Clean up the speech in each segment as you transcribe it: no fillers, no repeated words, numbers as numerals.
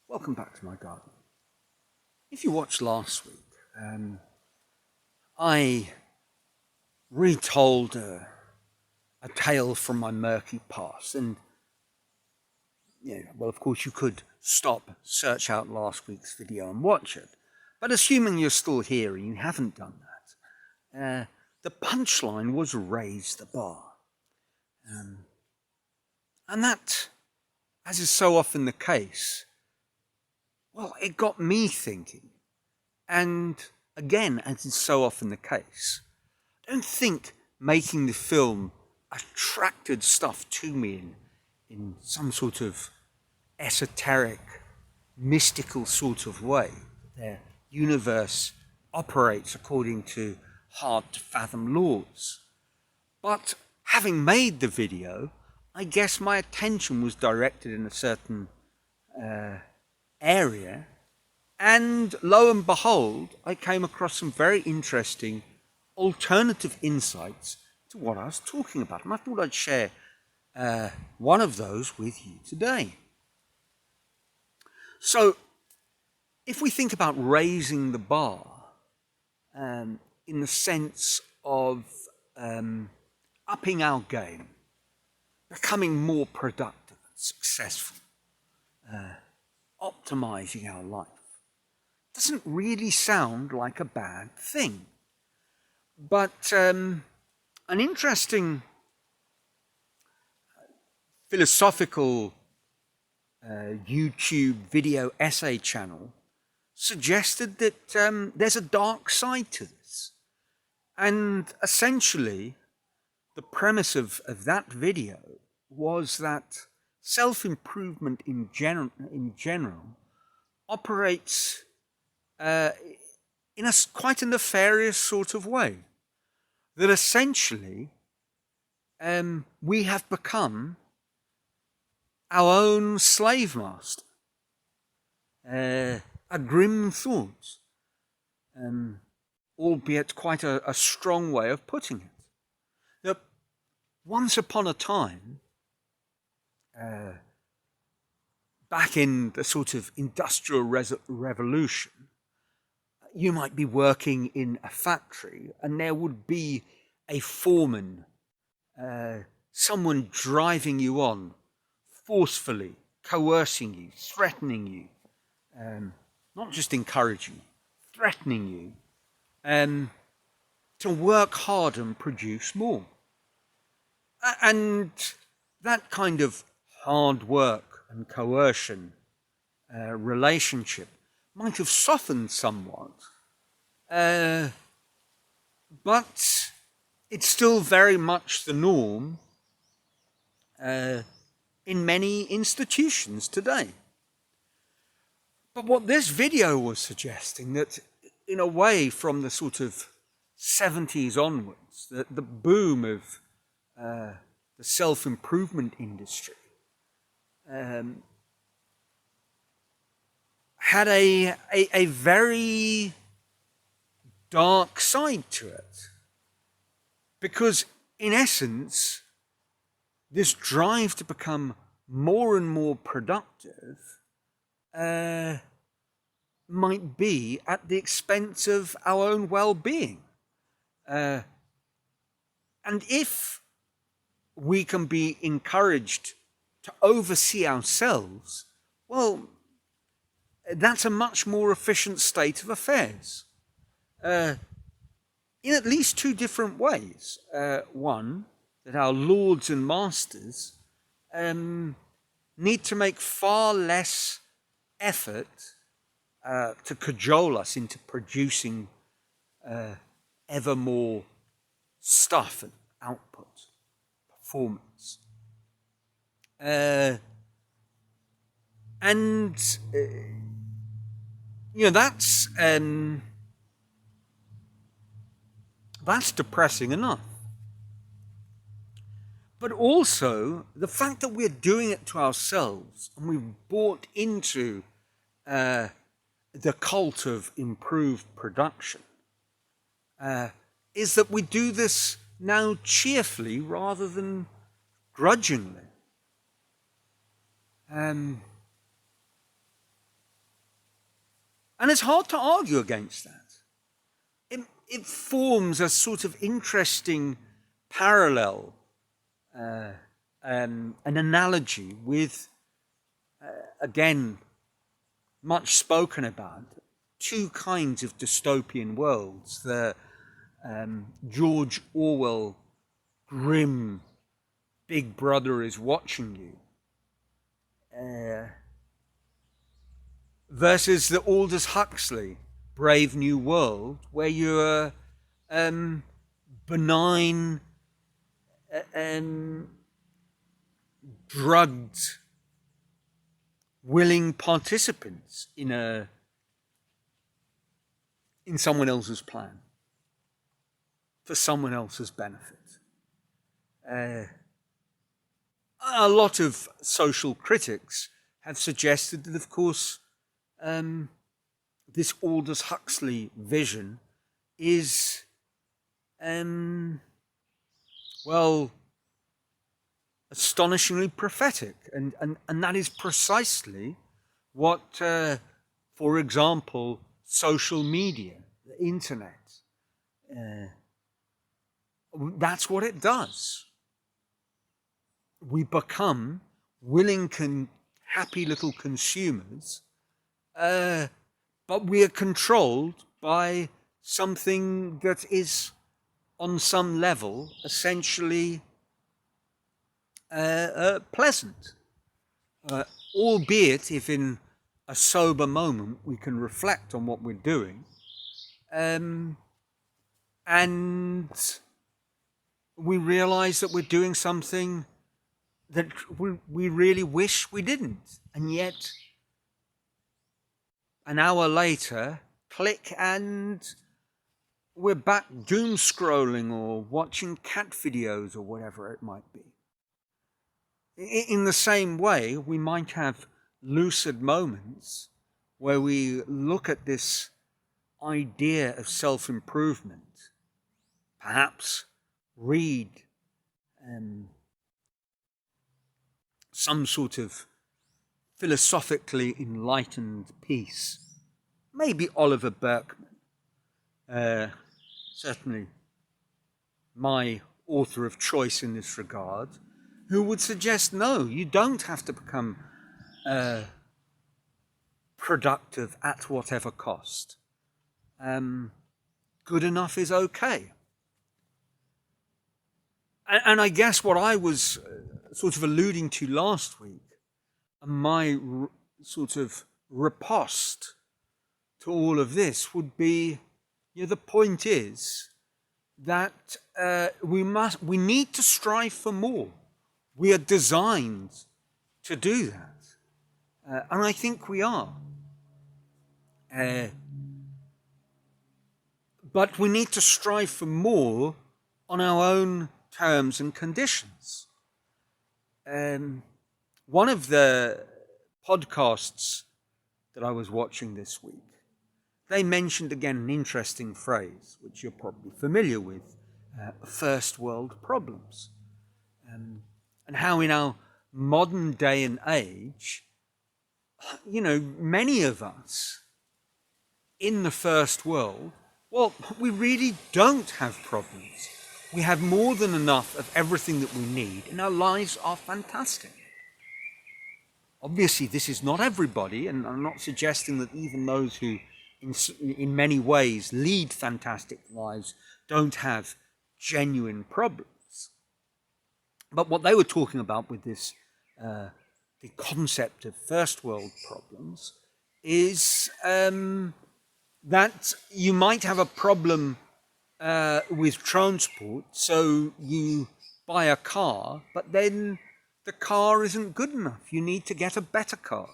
Welcome back to my garden. If you watched last week, I retold a tale from my murky past, and well, of course, you could stop, search out last week's video, and watch it. But assuming you're still here and you haven't done that, the punchline was raise the bar, and that, as is so often the case, well, it got me thinking. And again, as is so often the case, I don't think making the film attracted stuff to me in some sort of esoteric, mystical sort of way. Their universe operates according to hard-to-fathom laws. But having made the video, I guess my attention was directed in a certain area, and lo and behold, I came across some very interesting alternative insights to what I was talking about, and I thought I'd share one of those with you today. So, if we think about raising the bar in the sense of upping our game, becoming more productive and successful, optimizing our life, doesn't really sound like a bad thing. But an interesting philosophical YouTube video essay channel suggested that there's a dark side to this. And essentially, the premise of that video was that self-improvement in general operates in quite a nefarious sort of way. That essentially we have become our own slave master. A grim thought, albeit quite a strong way of putting it. That once upon a time, back in the sort of industrial revolution, you might be working in a factory and there would be a foreman, someone driving you on, forcefully, coercing you, threatening you, not just encouraging, threatening you, to work hard and produce more. And that kind of hard work and coercion relationship might have softened somewhat, but it's still very much the norm in many institutions today. But what this video was suggesting, that in a way from the sort of 70s onwards, the boom of the self-improvement industry had a very dark side to it. Because in essence, this drive to become more and more productive might be at the expense of our own well-being. And if we can be encouraged to oversee ourselves, well, that's a much more efficient state of affairs. In at least two different ways. One, that our lords and masters need to make far less effort to cajole us into producing ever more stuff and output, performance. That's depressing enough. But also, the fact that we're doing it to ourselves and we've bought into the cult of improved production is that we do this now cheerfully rather than grudgingly. And it's hard to argue against that. It forms a sort of interesting parallel, an analogy with, again, much spoken about, two kinds of dystopian worlds. The George Orwell grim Big Brother is watching you, versus the Aldous Huxley Brave New World, where you're benign, drugged, willing participants in someone else's plan for someone else's benefit. A lot of social critics have suggested that, of course, this Aldous Huxley vision is, astonishingly prophetic. And that is precisely what, for example, social media, the internet, that's what it does. We become willing, happy little consumers, but we are controlled by something that is, on some level, essentially pleasant. Albeit if in a sober moment we can reflect on what we're doing, and we realize that we're doing something that we really wish we didn't. And yet, an hour later, click, and we're back doom scrolling or watching cat videos or whatever it might be. In the same way, we might have lucid moments where we look at this idea of self-improvement, perhaps read some sort of philosophically enlightened piece, maybe Oliver Burkeman, certainly my author of choice in this regard, who would suggest, no, you don't have to become productive at whatever cost. Good enough is okay. And I guess what I was sort of alluding to last week, and my sort of riposte to all of this would be, the point is that we need to strive for more. We are designed to do that. And I think we are. But we need to strive for more on our own terms and conditions. One of the podcasts that I was watching this week, they mentioned again an interesting phrase, which you're probably familiar with, first world problems. And how in our modern day and age, many of us in the first world, we really don't have problems. We have more than enough of everything that we need, and our lives are fantastic. Obviously, this is not everybody, and I'm not suggesting that even those who, in many ways, lead fantastic lives don't have genuine problems. But what they were talking about with this, the concept of first world problems, is that you might have a problem with transport, so you buy a car, but then the car isn't good enough. You need to get a better car.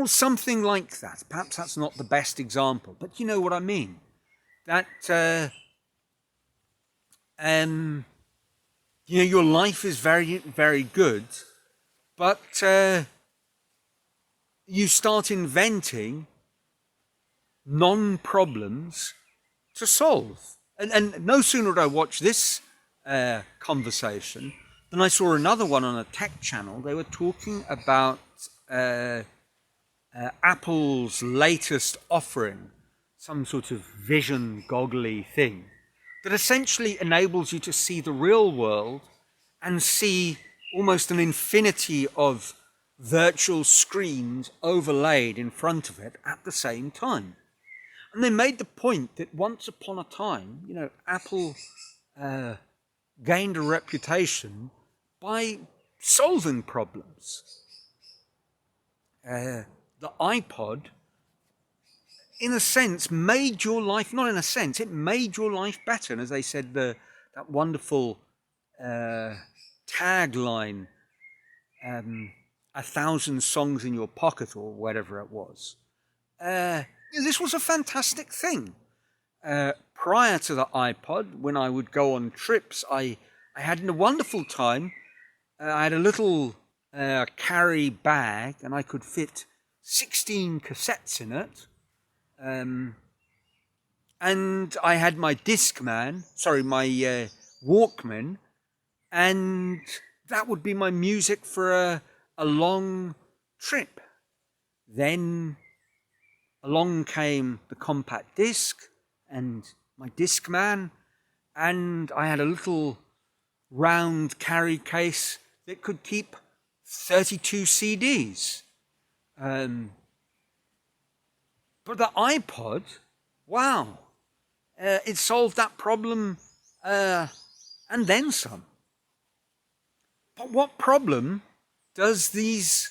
Something like that. Perhaps that's not the best example, but you know what I mean. That, your life is very, very good, but you start inventing non-problems to solve. And no sooner did I watch this conversation than I saw another one on a tech channel. They were talking about Apple's latest offering, some sort of vision goggly thing that essentially enables you to see the real world and see almost an infinity of virtual screens overlaid in front of it at the same time. And they made the point that once upon a time, Apple gained a reputation by solving problems. The iPod, in a sense, made your life, not in a sense, it made your life better. And as they said, that wonderful tagline, 1,000 songs in your pocket, or whatever it was. This was a fantastic thing. Prior to the iPod, when I would go on trips, I had a wonderful time. I had a little carry bag, and I could fit 16 cassettes in it. And I had my my Walkman, and that would be my music for a long trip. Then along came the compact disc and my Discman, and I had a little round carry case that could keep 32 CDs. But the iPod, wow, it solved that problem and then some. But what problem does these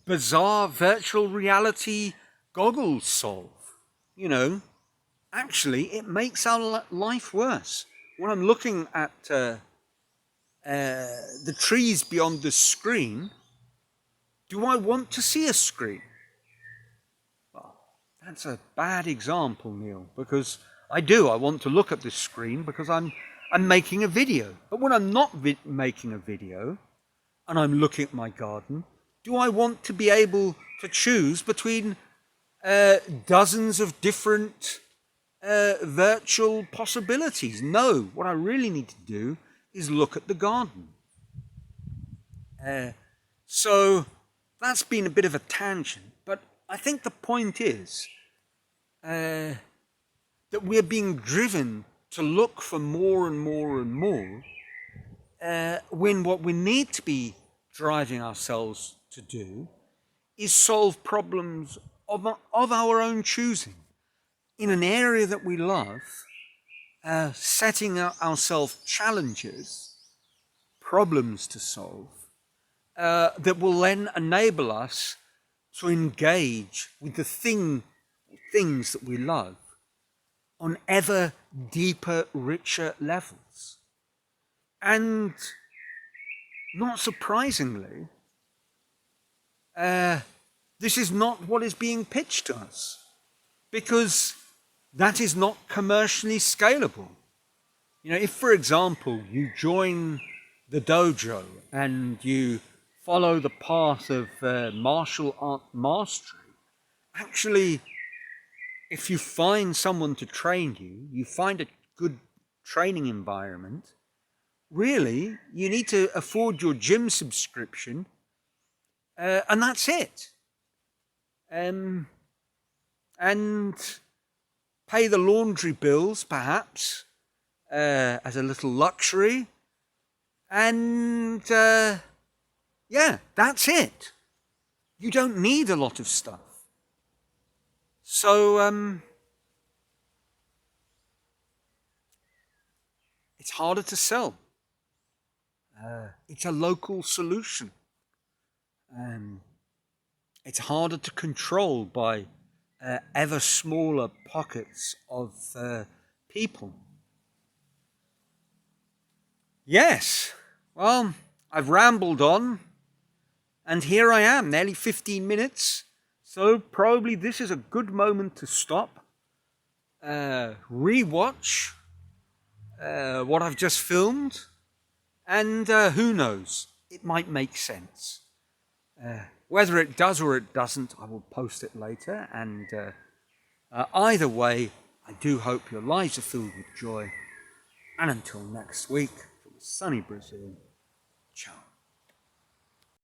bizarre virtual reality goggles solve? Actually, it makes our life worse. When I'm looking at the trees beyond the screen, do I want to see a screen? Well, that's a bad example, Neil, because I want to look at the screen because I'm making a video. But when I'm not making a video and I'm looking at my garden, do I want to be able to choose between dozens of different virtual possibilities? No, what I really need to do is look at the garden. So that's been a bit of a tangent, but I think the point is that we're being driven to look for more and more and more, when what we need to be driving ourselves to do is solve problems of our own choosing in an area that we love, setting ourselves challenges, problems to solve, that will then enable us to engage with the things that we love on ever deeper, richer levels. And not surprisingly, this is not what is being pitched to us, because that is not commercially scalable. If, for example, you join the dojo and you follow the path of martial art mastery, actually, if you find someone to train you, you find a good training environment, really, you need to afford your gym subscription, and that's it. And pay the laundry bills, perhaps, as a little luxury. And, that's it. You don't need a lot of stuff. So, it's harder to sell. It's a local solution. It's harder to control by ever smaller pockets of people. Yes, well, I've rambled on, and here I am, nearly 15 minutes, so probably this is a good moment to stop, re-watch what I've just filmed, and who knows, it might make sense. Whether it does or it doesn't, I will post it later, and either way, I do hope your lives are filled with joy. And until next week, from sunny Brazil, ciao.